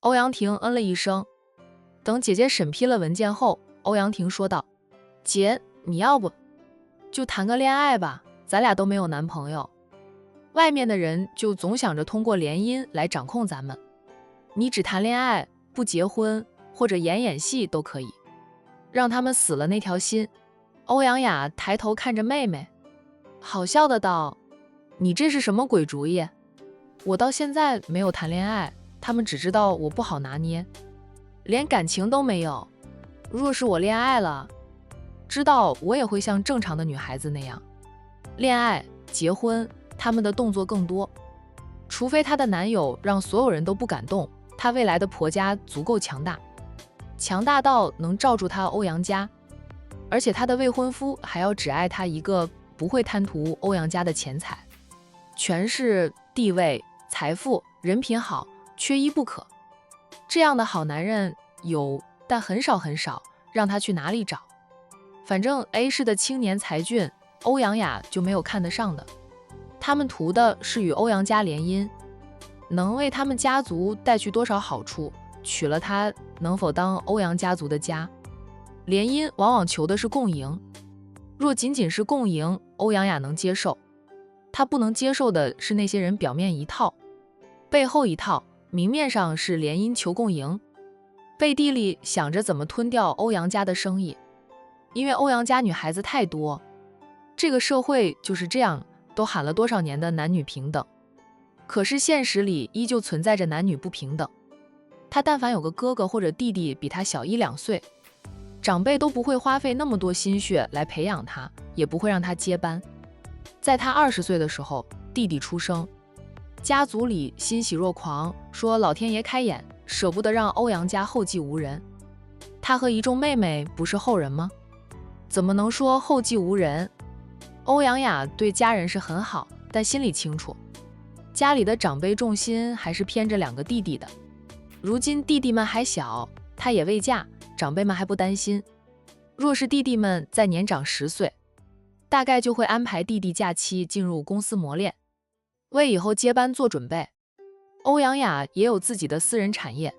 欧阳婷嗯了一声。等姐姐审批了文件后，欧阳婷说道：姐，你要不就谈个恋爱吧，咱俩都没有男朋友，外面的人就总想着通过联姻来掌控咱们，你只谈恋爱不结婚，或者演戏都可以，让他们死了那条心。欧阳雅抬头看着妹妹，好笑的道：你这是什么鬼主意？我到现在没有谈恋爱，他们只知道我不好拿捏，连感情都没有。若是我恋爱了，知道我也会像正常的女孩子那样，恋爱结婚，他们的动作更多，除非她的男友让所有人都不敢动，她未来的婆家足够强大，强大到能罩住她欧阳家，而且她的未婚夫还要只爱她一个，不会贪图欧阳家的钱财，权势、地位、财富、人品好，缺一不可。这样的好男人有，但很少很少，让他去哪里找？反正 A 市的青年才俊，欧阳雅就没有看得上的。他们图的是与欧阳家联姻，能为他们家族带去多少好处，娶了她能否当欧阳家族的家。联姻往往求的是共赢，若仅仅是共赢，欧阳雅能接受。她不能接受的是那些人表面一套，背后一套，明面上是联姻求共赢，背地里想着怎么吞掉欧阳家的生意。因为欧阳家女孩子太多，这个社会就是这样，都喊了多少年的男女平等，可是现实里依旧存在着男女不平等。他但凡有个哥哥或者弟弟比他小1-2岁，长辈都不会花费那么多心血来培养他，也不会让他接班。在他20岁的时候，弟弟出生，家族里欣喜若狂，说老天爷开眼，舍不得让欧阳家后继无人。他和一众妹妹不是后人吗？怎么能说后继无人？欧阳雅对家人是很好，但心里清楚，家里的长辈重心还是偏着2个弟弟的。如今弟弟们还小，她也未嫁，长辈们还不担心。若是弟弟们再年长10岁，大概就会安排弟弟假期进入公司磨练，为以后接班做准备。欧阳雅也有自己的私人产业，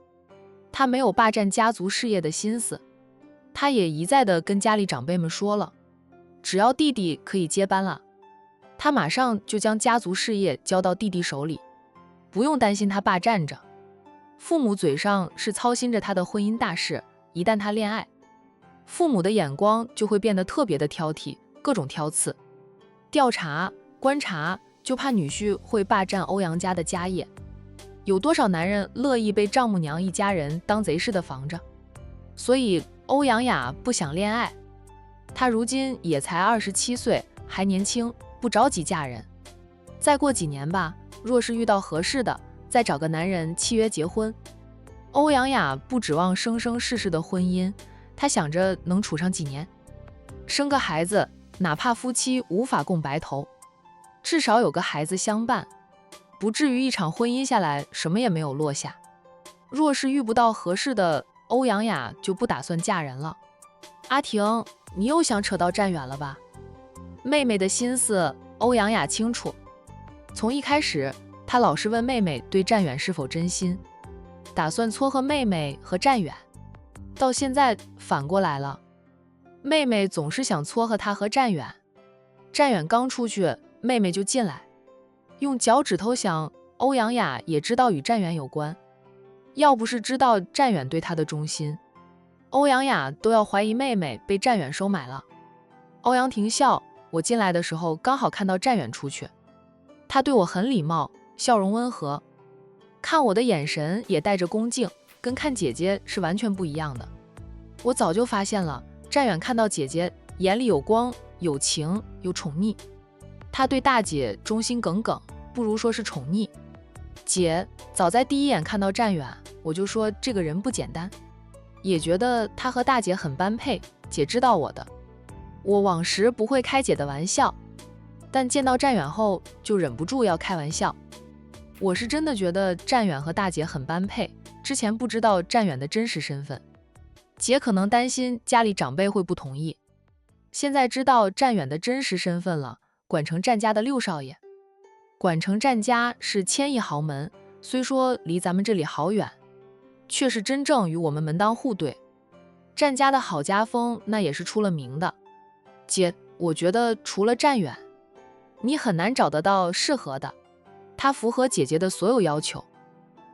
她没有霸占家族事业的心思。他也一再的跟家里长辈们说了，只要弟弟可以接班了，他马上就将家族事业交到弟弟手里，不用担心他霸占着。父母嘴上是操心着他的婚姻大事，一旦他恋爱，父母的眼光就会变得特别的挑剔，各种挑刺、调查、观察，就怕女婿会霸占欧阳家的家业。有多少男人乐意被丈母娘一家人当贼似的防着？所以欧阳雅不想恋爱，她如今也才27岁，还年轻，不着急嫁人。再过几年吧，若是遇到合适的，再找个男人契约结婚。欧阳雅不指望生生世世的婚姻，她想着能处上几年，生个孩子，哪怕夫妻无法共白头，至少有个孩子相伴，不至于一场婚姻下来什么也没有落下。若是遇不到合适的，欧阳雅就不打算嫁人了。阿婷，你又想扯到战远了吧？妹妹的心思，欧阳雅清楚。从一开始，她老是问妹妹对战远是否真心，打算撮合妹妹和战远。到现在反过来了，妹妹总是想撮合她和战远。战远刚出去，妹妹就进来，用脚趾头想，欧阳雅也知道与战远有关。要不是知道战远对她的忠心，欧阳雅都要怀疑妹妹被战远收买了。欧阳婷笑，我进来的时候刚好看到战远出去，他对我很礼貌，笑容温和，看我的眼神也带着恭敬，跟看姐姐是完全不一样的。我早就发现了，战远看到姐姐眼里有光，有情，有宠溺。他对大姐忠心耿耿，不如说是宠溺。姐，早在第一眼看到战远，我就说这个人不简单，也觉得他和大姐很般配。姐知道我的，我往时不会开姐的玩笑，但见到战远后就忍不住要开玩笑。我是真的觉得战远和大姐很般配，之前不知道战远的真实身份，姐可能担心家里长辈会不同意，现在知道战远的真实身份了，管城战家的六少爷。管城战家是千亿豪门，虽说离咱们这里好远，却是真正与我们门当户对。战家的好家风那也是出了名的。姐，我觉得除了战远，你很难找得到适合的，他符合姐姐的所有要求。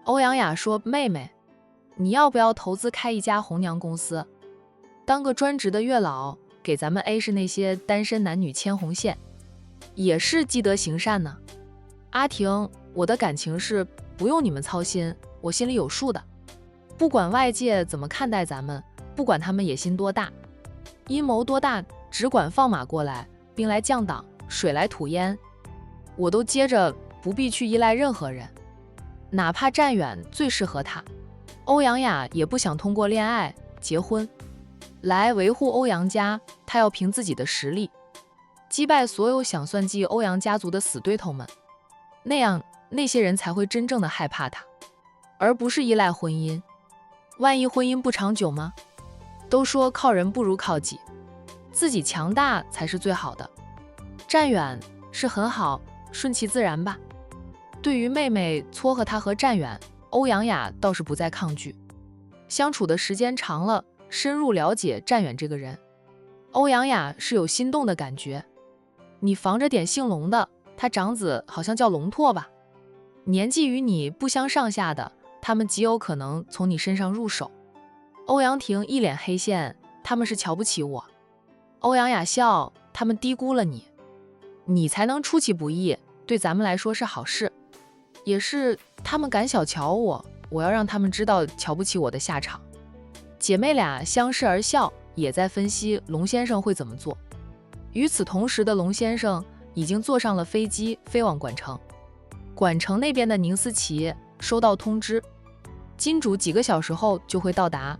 欧阳雅说，妹妹，你要不要投资开一家红娘公司，当个专职的月老，给咱们 A 市那些单身男女牵红线，也是积德行善呢。阿婷，我的感情事不用你们操心，我心里有数的。不管外界怎么看待咱们，不管他们野心多大，阴谋多大，只管放马过来，兵来将挡，水来土掩，我都接着不必去依赖任何人，哪怕战远最适合他，欧阳雅也不想通过恋爱结婚来维护欧阳家，他要凭自己的实力击败所有想算计欧阳家族的死对头们，那样那些人才会真正的害怕他，而不是依赖婚姻。万一婚姻不长久吗？都说靠人不如靠己，自己强大才是最好的。战远是很好，顺其自然吧。对于妹妹撮合他和战远，欧阳雅倒是不再抗拒。相处的时间长了，深入了解战远这个人，欧阳雅是有心动的感觉。你防着点姓龙的，他长子好像叫龙拓吧，年纪与你不相上下的，他们极有可能从你身上入手。欧阳婷一脸黑线，他们是瞧不起我。欧阳雅笑，他们低估了你，你才能出其不意，对咱们来说是好事，也是他们敢小瞧我，我要让他们知道瞧不起我的下场。姐妹俩相视而笑，也在分析龙先生会怎么做。与此同时的龙先生已经坐上了飞机飞往管城。管城那边的宁思琪收到通知，金主几个小时后就会到达，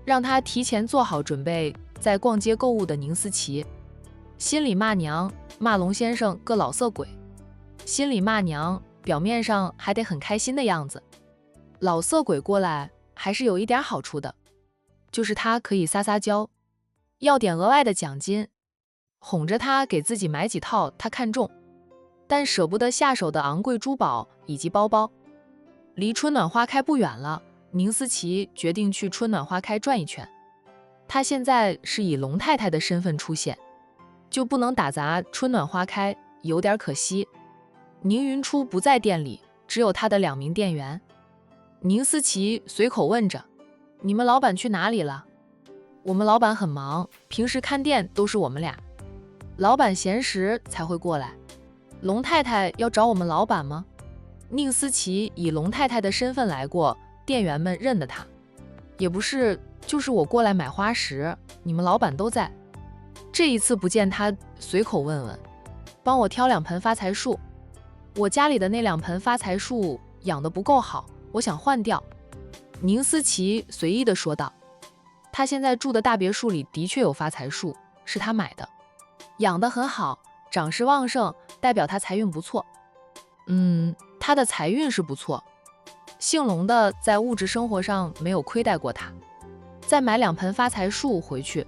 让他提前做好准备，在逛街购物的宁思琪心里骂娘，骂龙先生个老色鬼，心里骂娘，表面上还得很开心的样子。老色鬼过来还是有一点好处的，就是他可以撒撒娇，要点额外的奖金，哄着他给自己买几套他看中但舍不得下手的昂贵珠宝以及包包。离春暖花开不远了，宁思琪决定去春暖花开转一圈。她现在是以龙太太的身份出现，就不能打砸春暖花开，有点可惜。宁云初不在店里，只有他的2名店员。宁思琪随口问着，你们老板去哪里了？我们老板很忙，平时看店都是我们俩，老板闲时才会过来。龙太太要找我们老板吗？宁思琪以龙太太的身份来过，店员们认得她。也不是，就是我过来买花时，你们老板都在。这一次不见她，随口问问，帮我挑2盆发财树，我家里的那2盆发财树养得不够好，我想换掉。宁思琪随意地说道。她现在住的大别墅里的确有发财树，是她买的，养得很好，长势旺盛，代表她财运不错。她的财运是不错，姓龙的在物质生活上没有亏待过她。再买2盆发财树回去，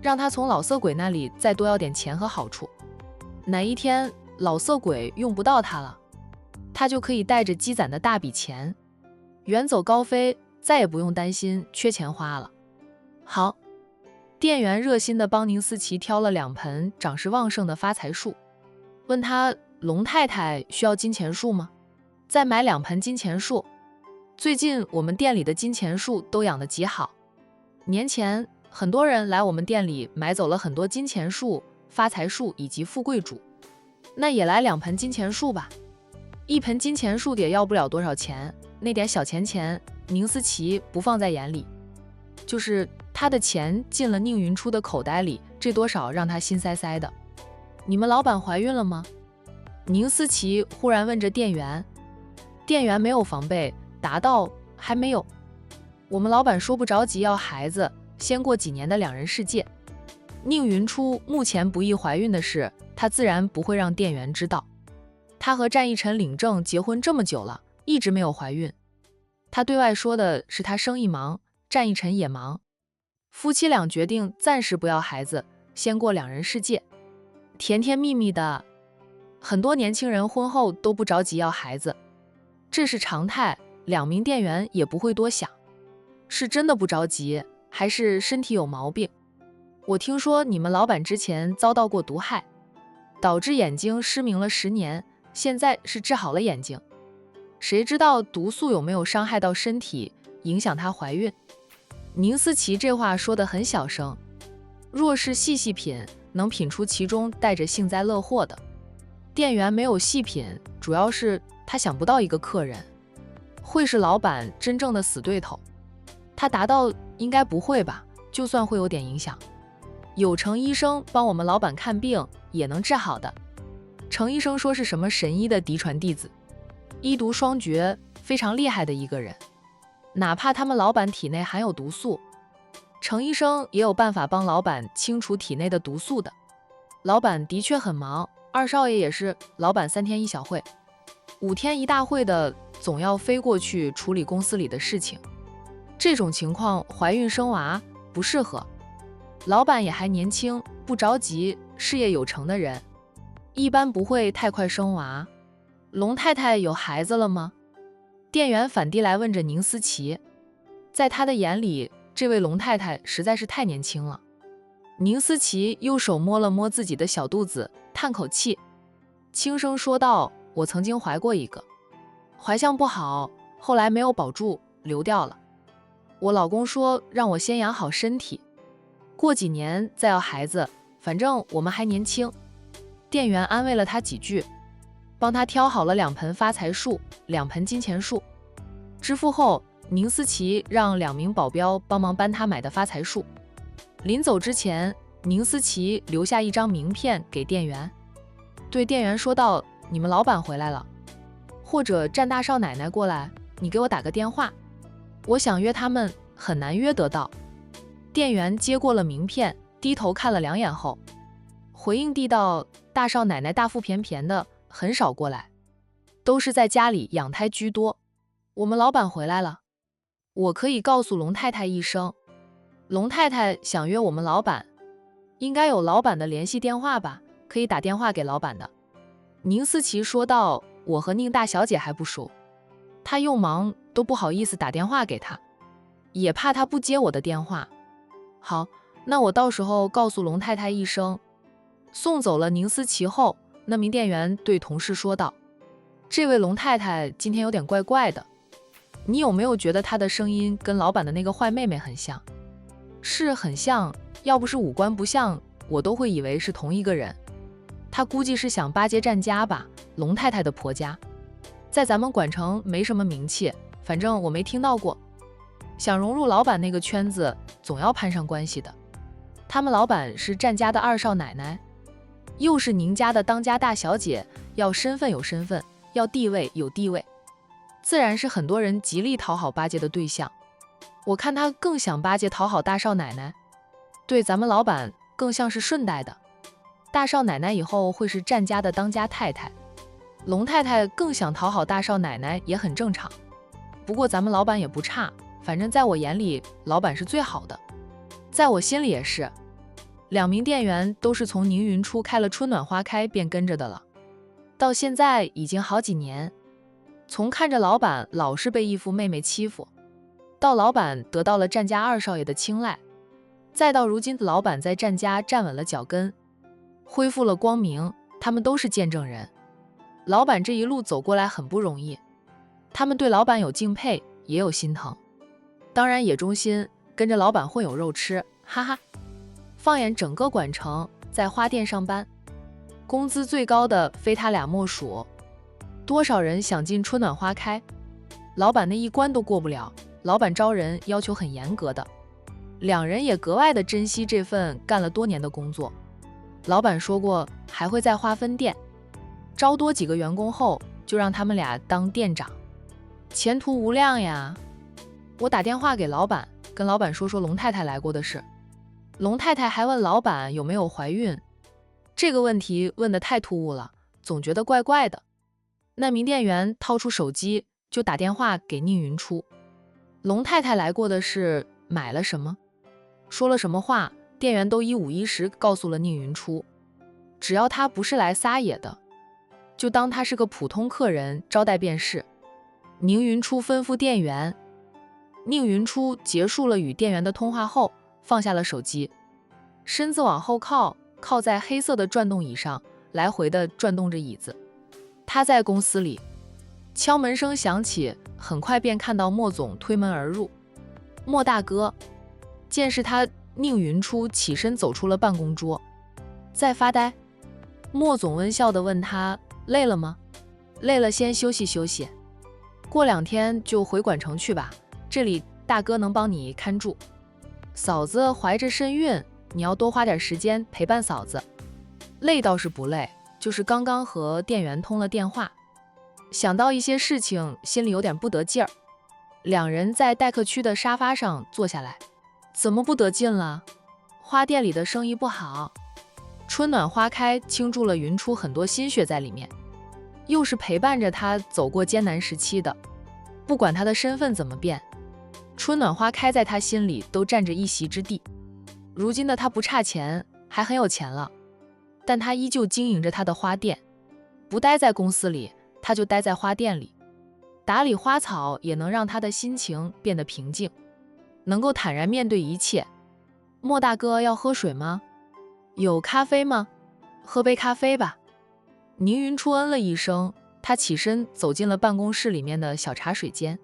让她从老色鬼那里再多要点钱和好处。哪一天老色鬼用不到她了，她就可以带着积攒的大笔钱远走高飞，再也不用担心缺钱花了。好，店员热心地帮宁思琪挑了2盆长势旺盛的发财树，问她龙太太需要金钱树吗？再买2盆金钱树。最近我们店里的金钱树都养得极好，年前很多人来我们店里买走了很多金钱树、发财树以及富贵竹，那也来2盆金钱树吧。1盆金钱树也要不了多少钱，那点小钱宁思琪不放在眼里，就是他的钱进了宁云初的口袋里，这多少让他心塞塞的。你们老板怀孕了吗？宁思琪忽然问着店员。店员没有防备，答道还没有，我们老板说不着急要孩子，先过几年的2人世界。宁云初目前不易怀孕的事，他自然不会让店员知道。他和战逸晨领证结婚这么久了，一直没有怀孕。他对外说的是他生意忙，战逸晨也忙，夫妻俩决定暂时不要孩子，先过2人世界，甜甜蜜蜜的。很多年轻人婚后都不着急要孩子，这是常态，2名店员也不会多想。是真的不着急，还是身体有毛病？我听说你们老板之前遭到过毒害，导致眼睛失明了10年，现在是治好了眼睛。谁知道毒素有没有伤害到身体，影响她怀孕？宁思琪这话说得很小声，若是细细品，能品出其中带着幸灾乐祸的。店员没有细品，主要是他想不到一个客人会是老板真正的死对头。他答道：应该不会吧，就算会有点影响，有程医生帮我们老板看病也能治好的。程医生说是什么神医的嫡传弟子，医毒双绝，非常厉害的一个人。哪怕他们老板体内含有毒素，程医生也有办法帮老板清除体内的毒素的。老板的确很忙，二少爷也是，老板3天1小会，5天1大会的，总要飞过去处理公司里的事情。这种情况怀孕生娃不适合。老板也还年轻，不着急，事业有成的人一般不会太快生娃。龙太太有孩子了吗？店员反地来问着宁思琪。在他的眼里，这位龙太太实在是太年轻了。宁思琪用手摸了摸自己的小肚子，叹口气，轻声说道：我曾经怀过一个，怀相不好，后来没有保住，流掉了。我老公说让我先养好身体，过几年再要孩子，反正我们还年轻。店员安慰了他几句，帮他挑好了2盆发财树，2盆金钱树。支付后，宁思琪让2名保镖帮忙搬他买的发财树。临走之前，宁思琪留下一张名片给店员，对店员说道：你们老板回来了，或者战大少奶奶过来，你给我打个电话，我想约他们，很难约得到。店员接过了名片，低头看了2眼后，回应地道：大少奶奶大腹便便的，很少过来，都是在家里养胎居多。我们老板回来了，我可以告诉龙太太一声。龙太太想约我们老板，应该有老板的联系电话吧，可以打电话给老板的。宁思琪说道：我和宁大小姐还不熟，她又忙，都不好意思打电话给她，也怕她不接我的电话。好，那我到时候告诉龙太太一声。送走了宁思琪后，那名店员对同事说道：这位龙太太今天有点怪怪的，你有没有觉得她的声音跟老板的那个坏妹妹很像？是很像，要不是五官不像，我都会以为是同一个人。她估计是想巴结战家吧，龙太太的婆家在咱们管城没什么名气，反正我没听到过。想融入老板那个圈子，总要攀上关系的。他们老板是战家的2少奶奶，又是宁家的当家大小姐，要身份有身份，要地位有地位，自然是很多人极力讨好巴结的对象。我看他更想巴结讨好大少奶奶，对咱们老板更像是顺带的。大少奶奶以后会是战家的当家太太，龙太太更想讨好大少奶奶也很正常。不过咱们老板也不差，反正在我眼里，老板是最好的，在我心里也是。2名店员都是从宁云初开了春暖花开便跟着的了，到现在已经好几年。从看着老板老是被义父妹妹欺负，到老板得到了战家2少爷的青睐，再到如今老板在战家站稳了脚跟，恢复了光明，他们都是见证人。老板这一路走过来很不容易，他们对老板有敬佩，也有心疼，当然也衷心跟着老板混有肉吃，哈哈。放眼整个管城，在花店上班，工资最高的非他俩莫属。多少人想进春暖花开，老板那一关都过不了。老板招人要求很严格的，2人也格外的珍惜这份干了多年的工作。老板说过还会再划分店，招多几个员工后就让他们俩当店长，前途无量呀。我打电话给老板，跟老板说龙太太来过的事。龙太太还问老板有没有怀孕，这个问题问得太突兀了，总觉得怪怪的。那名店员掏出手机就打电话给宁云初。龙太太来过的事，买了什么，说了什么话，店员都一五一十告诉了宁云初。只要他不是来撒野的，就当他是个普通客人招待便是。宁云初吩咐店员，宁云初结束了与店员的通话后，放下了手机，身子往后靠，靠在黑色的转动椅上，来回的转动着椅子。他在公司里，敲门声响起，很快便看到莫总推门而入。莫大哥，见是他，宁云初起身走出了办公桌，在发呆。莫总温笑地问他，累了吗？累了先休息休息，过2天就回管城去吧，这里大哥能帮你看住。嫂子怀着身孕，你要多花点时间陪伴嫂子。累倒是不累，就是刚刚和店员通了电话，想到一些事情，心里有点不得劲儿。2人在待客区的沙发上坐下来。怎么不得劲了？花店里的生意不好，春暖花开倾注了云初很多心血在里面，又是陪伴着他走过艰难时期的。不管他的身份怎么变，春暖花开在他心里都占着一席之地。如今的他不差钱，还很有钱了，但他依旧经营着他的花店，不待在公司里，他就待在花店里，打理花草也能让他的心情变得平静，能够坦然面对一切。莫大哥要喝水吗？有咖啡吗？喝杯咖啡吧。宁云初嗯了一声，他起身走进了办公室里面的小茶水间。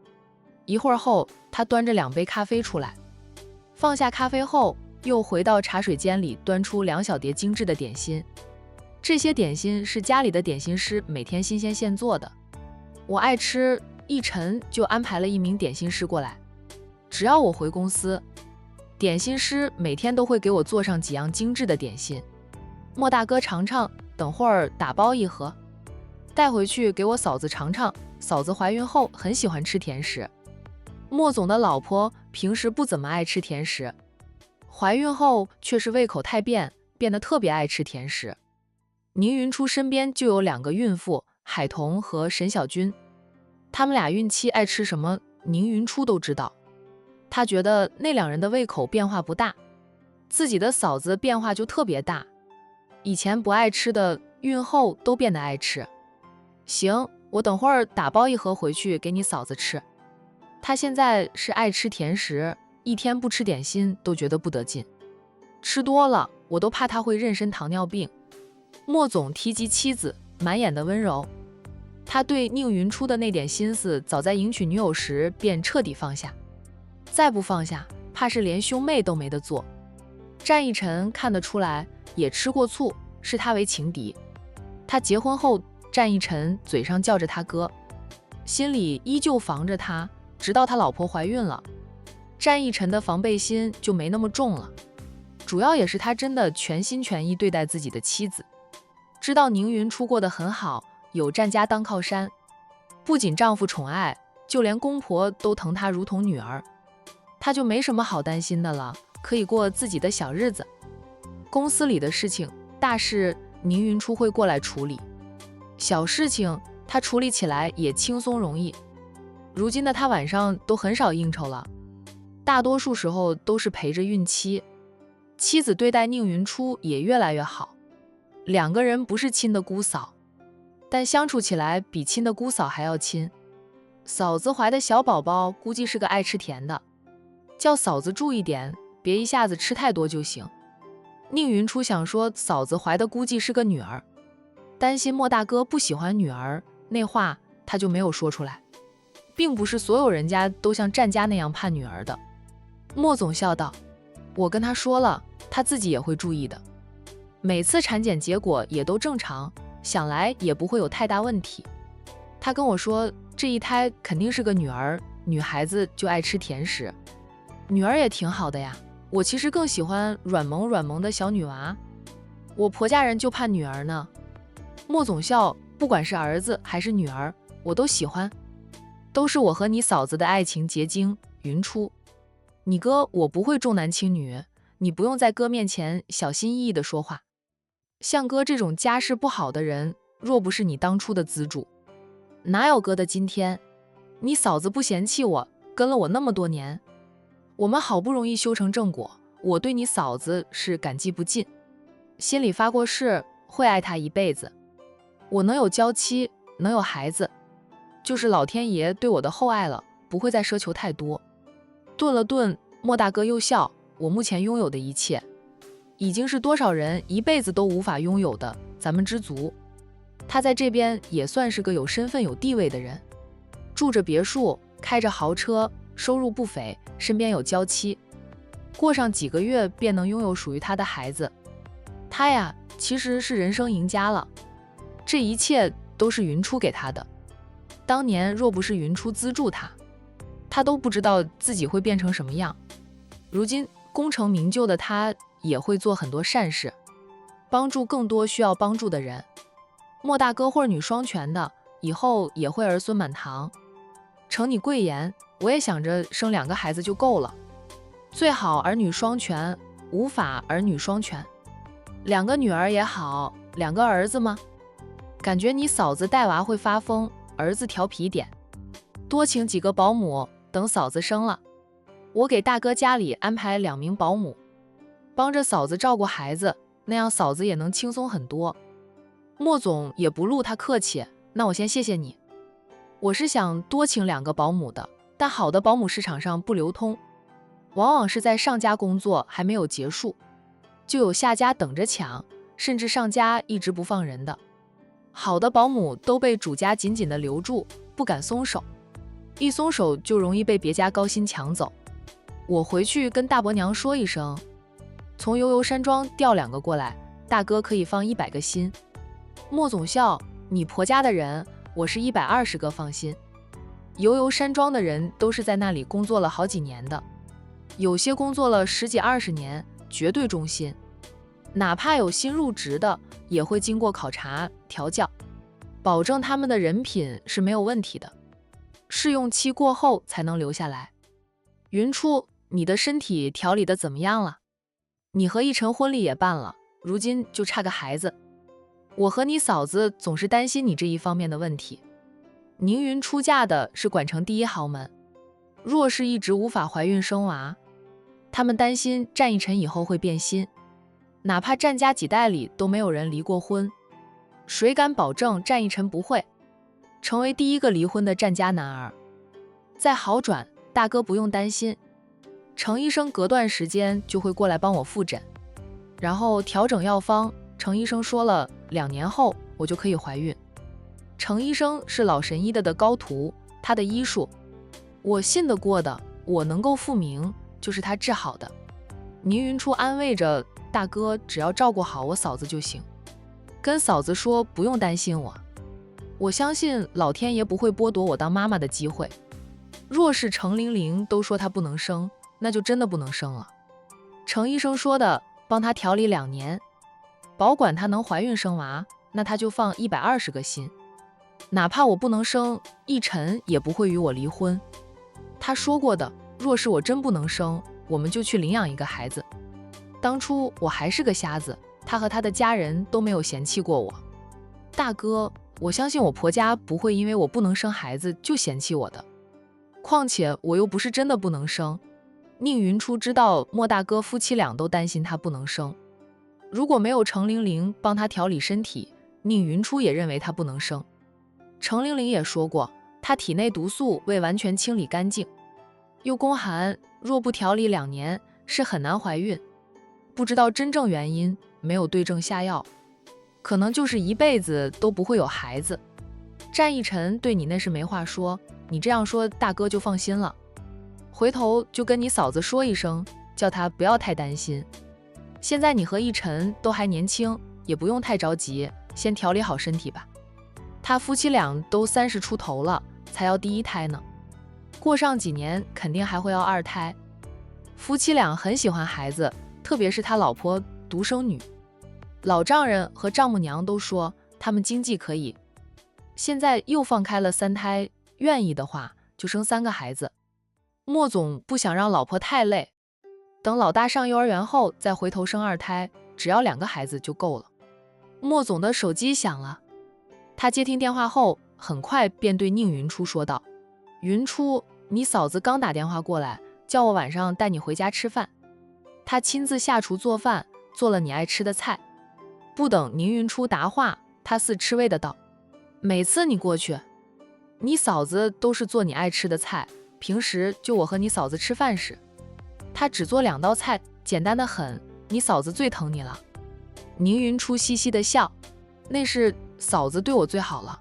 一会儿后，他端着2杯咖啡出来，放下咖啡后，又回到茶水间里端出2小碟精致的点心。这些点心是家里的点心师每天新鲜现做的，我爱吃，一晨就安排了1名点心师过来。只要我回公司，点心师每天都会给我做上几样精致的点心。莫大哥尝尝，等会儿打包1盒，带回去给我嫂子尝尝，嫂子怀孕后很喜欢吃甜食。莫总的老婆平时不怎么爱吃甜食，怀孕后却是胃口太变，变得特别爱吃甜食。宁云初身边就有2个孕妇，海彤和沈小军，他们俩孕期爱吃什么，宁云初都知道。他觉得那2人的胃口变化不大，自己的嫂子变化就特别大，以前不爱吃的，孕后都变得爱吃。行，我等会儿打包1盒回去给你嫂子吃。她现在是爱吃甜食，一天不吃点心都觉得不得劲，吃多了我都怕她会妊娠糖尿病。莫总提及妻子，满眼的温柔。他对宁云初的那点心思，早在迎娶女友时便彻底放下，再不放下，怕是连兄妹都没得做。战一晨看得出来，也吃过醋，视他为情敌。他结婚后，战一晨嘴上叫着他哥，心里依旧防着他，直到他老婆怀孕了，战一晨的防备心就没那么重了。主要也是他真的全心全意对待自己的妻子，知道宁云初过得很好，有战家当靠山，不仅丈夫宠爱，就连公婆都疼她如同女儿，她就没什么好担心的了，可以过自己的小日子。公司里的事情，大事宁云初会过来处理，小事情她处理起来也轻松容易。如今的她晚上都很少应酬了，大多数时候都是陪着孕期。妻子对待宁云初也越来越好。2个人不是亲的姑嫂，但相处起来比亲的姑嫂还要亲。嫂子怀的小宝宝估计是个爱吃甜的，叫嫂子注意点，别一下子吃太多就行。宁云初想说嫂子怀的估计是个女儿，担心莫大哥不喜欢女儿，那话他就没有说出来。并不是所有人家都像战家那样盼女儿的。莫总笑道，我跟他说了，他自己也会注意的。每次产检结果也都正常，想来也不会有太大问题。他跟我说，这一胎肯定是个女儿，女孩子就爱吃甜食，女儿也挺好的呀。我其实更喜欢软萌软萌的小女娃，我婆家人就盼女儿呢。莫总笑，不管是儿子还是女儿，我都喜欢，都是我和你嫂子的爱情结晶。云初，你哥我不会重男轻女，你不用在哥面前小心翼翼地说话。像哥这种家世不好的人，若不是你当初的资助，哪有哥的今天？你嫂子不嫌弃我，跟了我那么多年，我们好不容易修成正果，我对你嫂子是感激不尽，心里发过誓，会爱她一辈子。我能有娇妻，能有孩子，就是老天爷对我的厚爱了，不会再奢求太多。顿了顿，莫大哥又笑，我目前拥有的一切，已经是多少人一辈子都无法拥有的，咱们知足。他在这边也算是个有身份有地位的人，住着别墅，开着豪车，收入不菲，身边有娇妻，过上几个月便能拥有属于他的孩子。他呀，其实是人生赢家了。这一切都是云初给他的。当年若不是云初资助他，他都不知道自己会变成什么样。如今功成名就的他，也会做很多善事，帮助更多需要帮助的人。莫大哥会女双全的，以后也会儿孙满堂。承你贵言，我也想着生2个孩子就够了，最好儿女双全，无法儿女双全。2个女儿也好，2个儿子吗？感觉你嫂子带娃会发疯，儿子调皮点，多请几个保姆，等嫂子生了，我给大哥家里安排2名保姆，帮着嫂子照顾孩子，那样嫂子也能轻松很多。莫总也不露他客气，那我先谢谢你。我是想多请2个保姆的，但好的保姆市场上不流通，往往是在上家工作还没有结束，就有下家等着抢，甚至上家一直不放人的。好的保姆都被主家紧紧地留住，不敢松手，一松手就容易被别家高薪抢走。我回去跟大伯娘说一声，从悠悠山庄调2个过来，大哥可以放100个心。莫总笑，你婆家的人，我是120个放心。悠悠山庄的人都是在那里工作了好几年的，有些工作了10几20年，绝对忠心。哪怕有新入职的，也会经过考察调教，保证他们的人品是没有问题的，试用期过后才能留下来。云初，你的身体调理的怎么样了？你和奕晨婚礼也办了，如今就差个孩子。我和你嫂子总是担心你这一方面的问题。宁云出嫁的是管城第1豪门，若是一直无法怀孕生娃，他们担心战奕晨以后会变心。哪怕战家几代里都没有人离过婚，谁敢保证战奕晨不会成为第1个离婚的战家男儿？再好转，大哥不用担心，程医生隔段时间就会过来帮我复诊，然后调整药方。程医生说了，2年后我就可以怀孕。程医生是老神医的高徒，他的医术我信得过的，我能够复明，就是他治好的。宁云初安慰着，大哥只要照顾好我嫂子就行，跟嫂子说不用担心我，我相信老天爷不会剥夺我当妈妈的机会。若是程玲玲都说她不能生，那就真的不能生了。程医生说的，帮她调理2年，保管她能怀孕生娃，那她就放120个心。哪怕我不能生，奕晨也不会与我离婚。他说过的，若是我真不能生，我们就去领养1个孩子。当初我还是个瞎子，他和他的家人都没有嫌弃过我。大哥，我相信我婆家不会因为我不能生孩子就嫌弃我的，况且我又不是真的不能生。宁云初知道莫大哥夫妻俩都担心他不能生，如果没有程玲玲帮他调理身体，宁云初也认为他不能生。程玲玲也说过，她体内毒素未完全清理干净，又宫寒，若不调理2年是很难怀孕。不知道真正原因，没有对症下药，可能就是一辈子都不会有孩子。战奕晨对你那是没话说，你这样说大哥就放心了。回头就跟你嫂子说一声，叫她不要太担心。现在你和奕晨都还年轻，也不用太着急，先调理好身体吧。他夫妻俩都30出头了，才要第1胎呢，过上几年肯定还会要2胎。夫妻俩很喜欢孩子，特别是他老婆独生女，老丈人和丈母娘都说他们经济可以。现在又放开了3胎，愿意的话就生3个孩子。莫总不想让老婆太累，等老大上幼儿园后再回头生2胎，只要2个孩子就够了。莫总的手机响了，他接听电话后，很快便对宁云初说道：云初，你嫂子刚打电话过来，叫我晚上带你回家吃饭。她亲自下厨做饭，做了你爱吃的菜。不等宁云初答话，他似吃味的道：每次你过去，你嫂子都是做你爱吃的菜，平时就我和你嫂子吃饭时，她只做2道菜，简单的很，你嫂子最疼你了。宁云初嘻嘻的笑，那是嫂子对我最好了。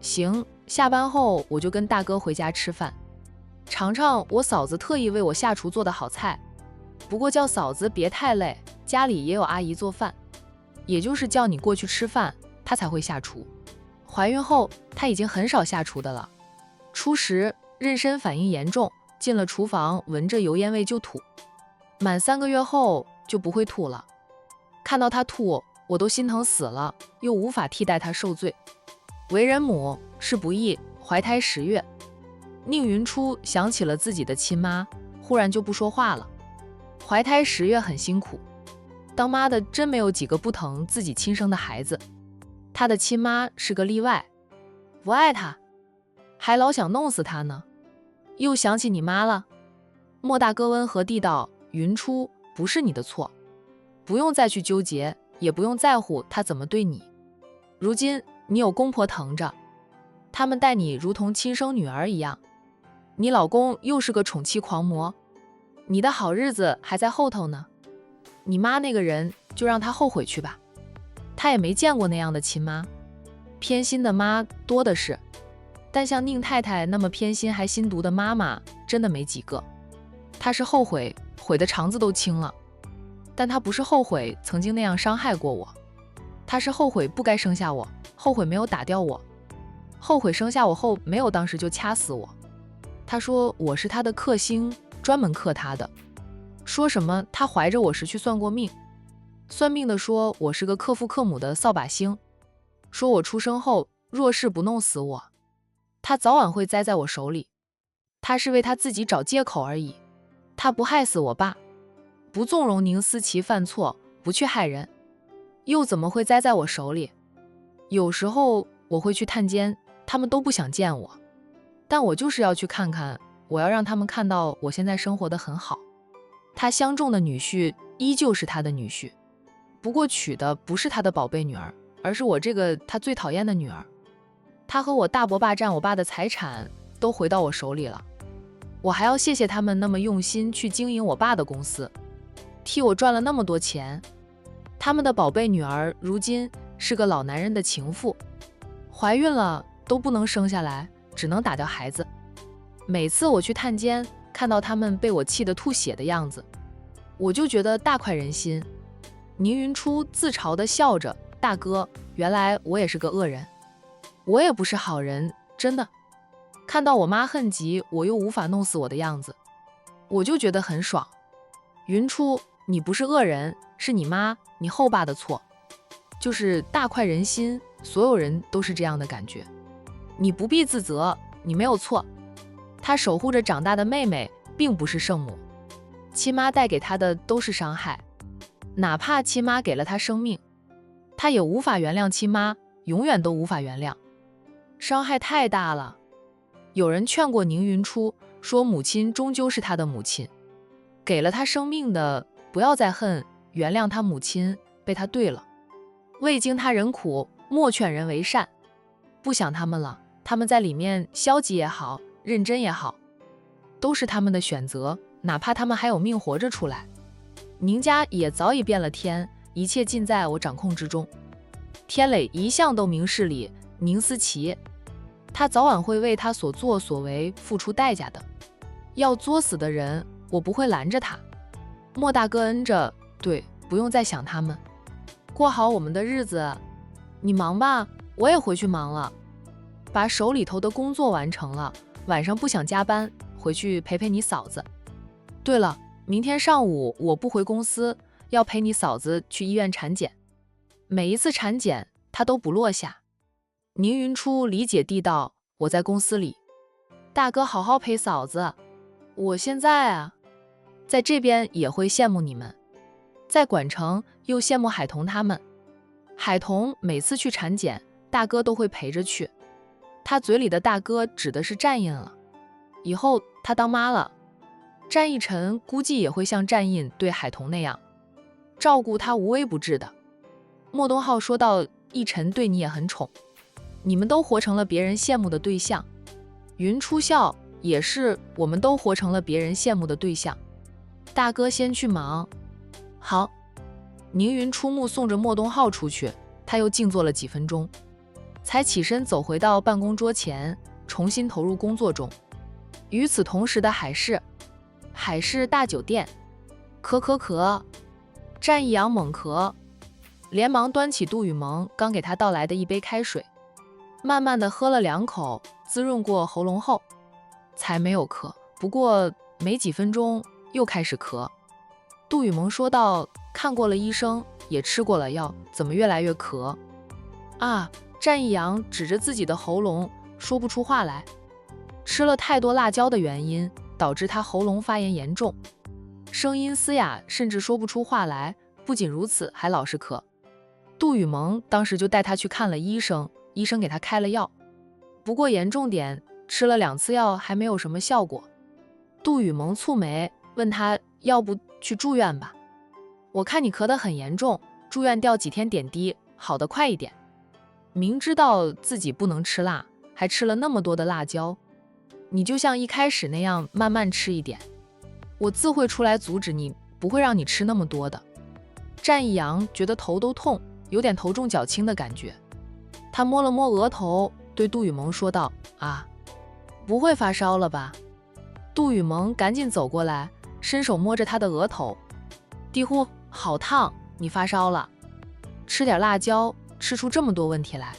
行，下班后我就跟大哥回家吃饭，尝尝我嫂子特意为我下厨做的好菜。不过叫嫂子别太累，家里也有阿姨做饭，也就是叫你过去吃饭，她才会下厨。怀孕后，她已经很少下厨的了。初时妊娠反应严重，进了厨房闻着油烟味就吐，满3个月后就不会吐了。看到她吐，我都心疼死了，又无法替代她受罪。为人母是不易，怀胎10月，宁云初想起了自己的亲妈，忽然就不说话了。怀胎10月很辛苦，当妈的真没有几个不疼自己亲生的孩子。她的亲妈是个例外，不爱她，还老想弄死她呢。又想起你妈了。莫大哥温和地道：云初，不是你的错，不用再去纠结，也不用在乎她怎么对你。如今你有公婆疼着，他们待你如同亲生女儿一样。你老公又是个宠妻狂魔，你的好日子还在后头呢。你妈那个人就让她后悔去吧，她也没见过那样的亲妈，偏心的妈多的是，但像宁太太那么偏心还心毒的妈妈真的没几个。她是后悔，悔的肠子都青了，但她不是后悔曾经那样伤害过我，她是后悔不该生下我，后悔没有打掉我，后悔生下我后没有当时就掐死我。她说我是她的克星，专门克她的，说什么她怀着我时去算过命，算命的说我是个克父克母的扫把星，说我出生后若是不弄死我，她早晚会栽在我手里。她是为她自己找借口而已，她不害死我爸，不纵容宁思琪犯错，不去害人，又怎么会栽在我手里？有时候我会去探监，他们都不想见我，但我就是要去看看，我要让他们看到我现在生活得很好。他相中的女婿依旧是他的女婿，不过娶的不是他的宝贝女儿，而是我这个他最讨厌的女儿。他和我大伯霸占我爸的财产都回到我手里了，我还要谢谢他们那么用心去经营我爸的公司，替我赚了那么多钱。他们的宝贝女儿如今是个老男人的情妇，怀孕了都不能生下来，只能打掉孩子。每次我去探监，看到他们被我气得吐血的样子，我就觉得大快人心。宁云初自嘲地笑着，大哥，原来我也是个恶人，我也不是好人，真的。看到我妈恨极我又无法弄死我的样子，我就觉得很爽。云初，你不是恶人，是你妈你后爸的错，就是大快人心，所有人都是这样的感觉。你不必自责，你没有错。他守护着长大的妹妹，并不是圣母，亲妈带给他的都是伤害，哪怕亲妈给了他生命，他也无法原谅亲妈，永远都无法原谅，伤害太大了。有人劝过宁云初，说母亲终究是他的母亲，给了他生命的不要再恨，原谅他母亲被他对了。未经他人苦，莫劝人为善。不想他们了，他们在里面消极也好，认真也好，都是他们的选择，哪怕他们还有命活着出来。宁家也早已变了天，一切尽在我掌控之中。天磊一向都明事理，宁思琪，他早晚会为他所作所为付出代价的。要作死的人，我不会拦着他。莫大哥恩着，对，不用再想他们，过好我们的日子。你忙吧，我也回去忙了，把手里头的工作完成了，晚上不想加班，回去陪陪你嫂子。对了，明天上午我不回公司，要陪你嫂子去医院产检，每一次产检她都不落下。宁云初理解地道，我在公司里，大哥好好陪嫂子。我现在啊，在这边也会羡慕你们，在管城又羡慕海彤他们。海彤每次去产检，大哥都会陪着去，他嘴里的大哥指的是战印了，以后他当妈了，战一晨估计也会像战印对海彤那样照顾他无微不至的。莫东浩说到，一晨对你也很宠，你们都活成了别人羡慕的对象。云初笑，也是我们都活成了别人羡慕的对象。大哥先去忙。好。宁云出木送着莫东浩出去，他又静坐了几分钟，才起身走回到办公桌前，重新投入工作中。与此同时的海市大酒店，咳，战一阳猛咳，连忙端起杜雨萌刚给他倒来的一杯开水，慢慢的喝了2口，滋润过喉咙后才没有咳，不过没几分钟又开始咳。杜雨萌说道，看过了医生，也吃过了药，怎么越来越咳啊？战一阳指着自己的喉咙说不出话来，吃了太多辣椒的原因导致他喉咙发炎严重，声音嘶哑，甚至说不出话来。不仅如此，还老是咳。杜雨萌当时就带他去看了医生，医生给他开了药，不过严重点，吃了2次药还没有什么效果。杜雨萌蹙眉问他，要不去住院吧？我看你咳得很严重，住院吊几天点滴，好得快一点。明知道自己不能吃辣，还吃了那么多的辣椒，你就像一开始那样慢慢吃一点，我自会出来阻止你，不会让你吃那么多的。战一阳觉得头都痛，有点头重脚轻的感觉，他摸了摸额头，对杜雨萌说道，啊，不会发烧了吧？杜雨萌赶紧走过来，伸手摸着他的额头，低呼，好烫，你发烧了，吃点辣椒，吃出这么多问题来，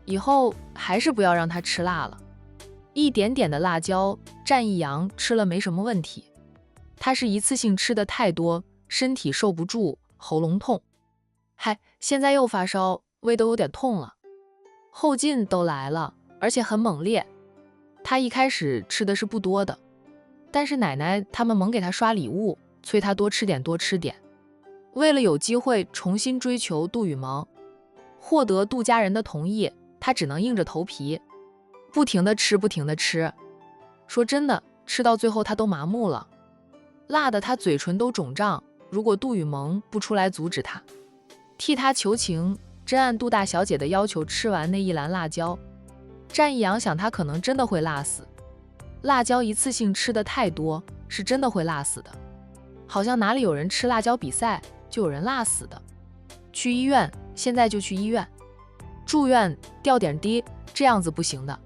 以后还是不要让他吃辣了。一点点的辣椒，战一阳吃了没什么问题，他是一次性吃的太多，身体受不住，喉咙痛。嗨，现在又发烧，胃都有点痛了，后劲都来了，而且很猛烈。他一开始吃的是不多的，但是奶奶他们猛给他刷礼物，催他多吃点多吃点。为了有机会重新追求杜雨萌，获得杜家人的同意，他只能硬着头皮不停地吃。说真的，吃到最后他都麻木了，辣得他嘴唇都肿胀。如果杜雨萌不出来阻止他，替他求情，真按杜大小姐的要求吃完那一篮辣椒，战一阳想他可能真的会辣死。辣椒一次性吃的太多，是真的会辣死的，好像哪里有人吃辣椒比赛就有人辣死的。去医院，现在就去医院，住院吊点滴，这样子不行的。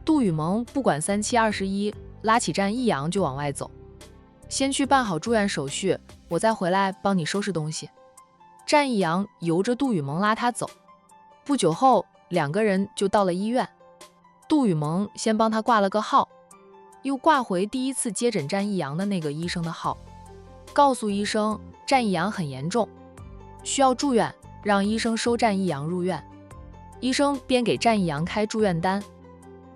杜雨萌不管3七21，拉起战一阳就往外走，先去办好住院手续，我再回来帮你收拾东西。战一阳由着杜雨萌拉他走，不久后2个人就到了医院。杜雨萌先帮他挂了个号，又挂回第一次接诊战一阳的那个医生的号，告诉医生战一阳很严重，需要住院，让医生收战一阳入院。医生边给战一阳开住院单，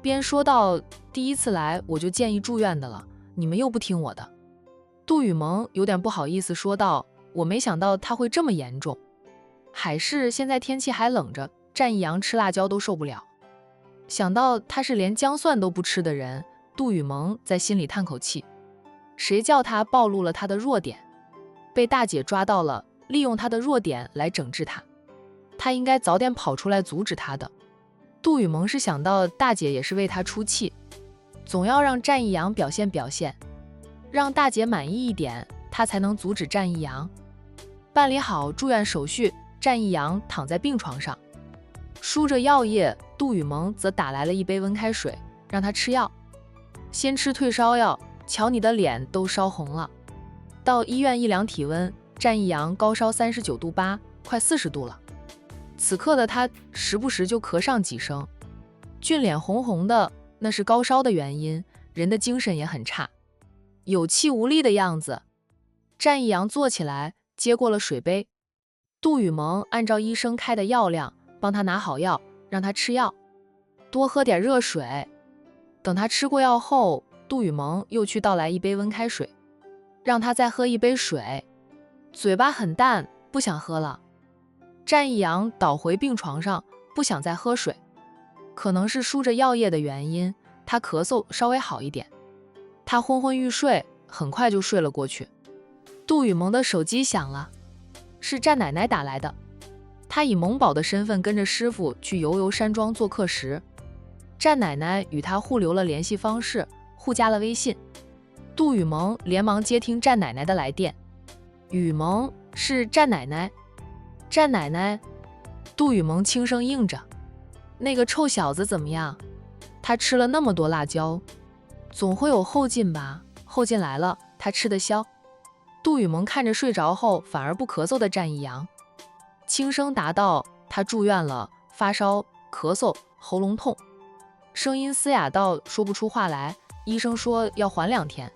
边说道，第一次来我就建议住院的了，你们又不听我的。杜雨萌有点不好意思说道，我没想到他会这么严重，海市现在天气还冷着，战一阳吃辣椒都受不了。想到他是连姜蒜都不吃的人，杜雨萌在心里叹口气，谁叫他暴露了他的弱点，被大姐抓到了，利用他的弱点来整治他，他应该早点跑出来阻止他的。杜雨萌是想到大姐也是为他出气，总要让战一阳表现，让大姐满意一点，他才能阻止战一阳。办理好住院手续，战一阳躺在病床上，输着药液，杜雨萌则打来了一杯温开水，让他吃药。先吃退烧药，瞧你的脸都烧红了。到医院一量体温，战一阳高烧39度8，快40度了。此刻的他时不时就咳上几声，俊脸红红的，那是高烧的原因，人的精神也很差，有气无力的样子。战一阳坐起来，接过了水杯。杜雨萌按照医生开的药量，帮他拿好药，让他吃药，多喝点热水。等他吃过药后，杜雨萌又去倒来一杯温开水，让他再喝一杯水。嘴巴很淡，不想喝了。战一阳倒回病床上，不想再喝水，可能是输着药液的原因，他咳嗽稍微好一点。他昏昏欲睡，很快就睡了过去。杜雨萌的手机响了，是战奶奶打来的。他以萌宝的身份跟着师傅去游山庄做客时，战奶奶与他互留了联系方式，互加了微信。杜雨萌连忙接听战奶奶的来电。雨萌，是战奶奶。战奶奶。杜雨萌轻声应着。那个臭小子怎么样？他吃了那么多辣椒，总会有后劲吧？后劲来了，他吃得消。杜雨萌看着睡着后反而不咳嗽的战一阳，轻声答道：他住院了，发烧、咳嗽、喉咙痛，声音嘶哑到说不出话来。医生说要缓2天，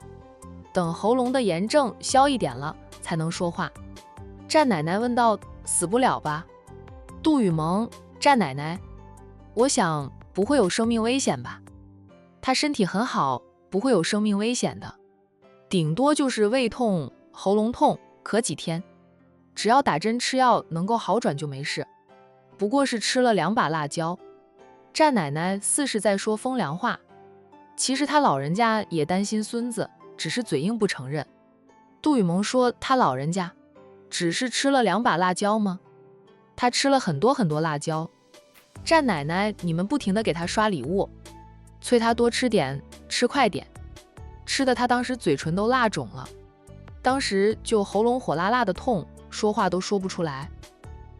等喉咙的炎症消一点了才能说话。战奶奶问道：死不了吧？杜雨萌：战奶奶，我想不会有生命危险吧？他身体很好，不会有生命危险的，顶多就是胃痛、喉咙痛，咳几天，只要打针吃药能够好转就没事。不过是吃了2把辣椒。战奶奶似是在说风凉话，其实他老人家也担心孙子，只是嘴硬不承认。杜雨萌说他老人家只是吃了2把辣椒吗？他吃了很多很多辣椒。战奶奶，你们不停地给他刷礼物，催他多吃点，吃快点，吃的他当时嘴唇都辣肿了，当时就喉咙火辣辣的痛，说话都说不出来。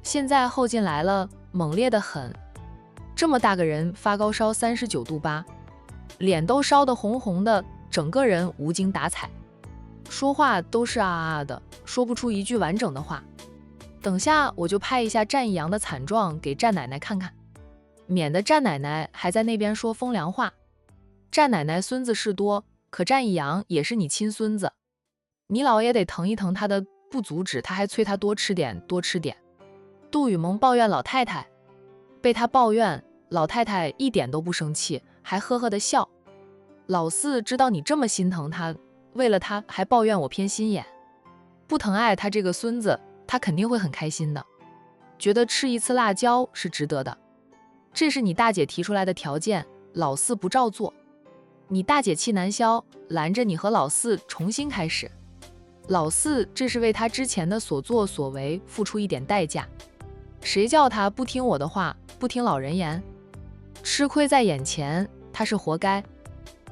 现在后劲来了，猛烈得很。这么大个人发高烧39度8，脸都烧得红红的，整个人无精打采，说话都是啊啊的，说不出一句完整的话。等下我就拍一下战一阳的惨状给战奶奶看看，免得战奶奶还在那边说风凉话。战奶奶孙子事多，可战一阳也是你亲孙子，你老也得疼一疼他的，不阻止他还催他多吃点多吃点。杜雨萌抱怨老太太，被他抱怨，老太太一点都不生气，还呵呵的笑。老四知道你这么心疼他，为了他还抱怨我偏心眼，不疼爱他这个孙子，他肯定会很开心的，觉得吃一次辣椒是值得的。这是你大姐提出来的条件，老四不照做，你大姐气难消，拦着你和老四重新开始。老四这是为他之前的所作所为付出一点代价，谁叫他不听我的话，不听老人言，吃亏在眼前，他是活该。